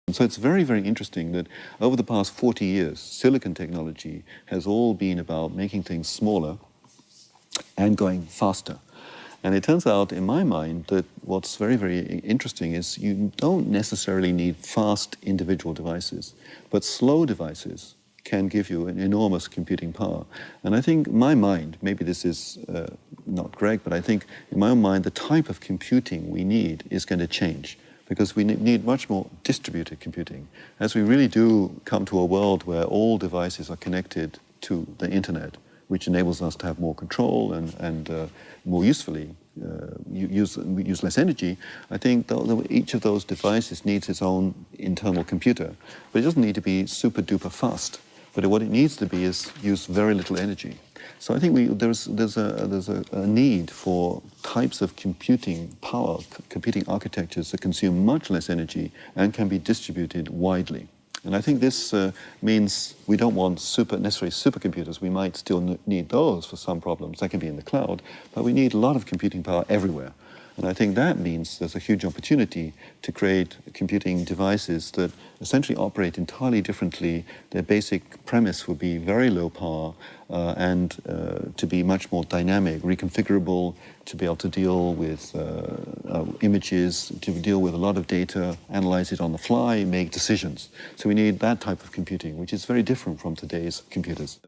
So it's very, very interesting that over the past 40 years, silicon technology has all been about making things smaller and going faster. And it turns out, in my mind, that what's very, very interesting is you don't necessarily need fast individual devices, but slow devices can give you an enormous computing power. And I think, in my mind, maybe this is not correct, but I think, in my own mind, the type of computing we need is going to change, because we need much more distributed computing. As we really do come to a world where all devices are connected to the internet, which enables us to have more control and more usefully use less energy, I think each of those devices needs its own internal computer. But it doesn't need to be super duper fast. But what it needs to be is use very little energy. So I think there's a need for types of computing power, computing architectures that consume much less energy and can be distributed widely. And I think this means we don't want necessarily supercomputers. We might still need those for some problems. That can be in the cloud. But we need a lot of computing power everywhere. And I think that means there's a huge opportunity to create computing devices that essentially operate entirely differently. Their basic premise would be very low power and to be much more dynamic, reconfigurable, to be able to deal with images, to deal with a lot of data, analyze it on the fly, make decisions. So we need that type of computing, which is very different from today's computers.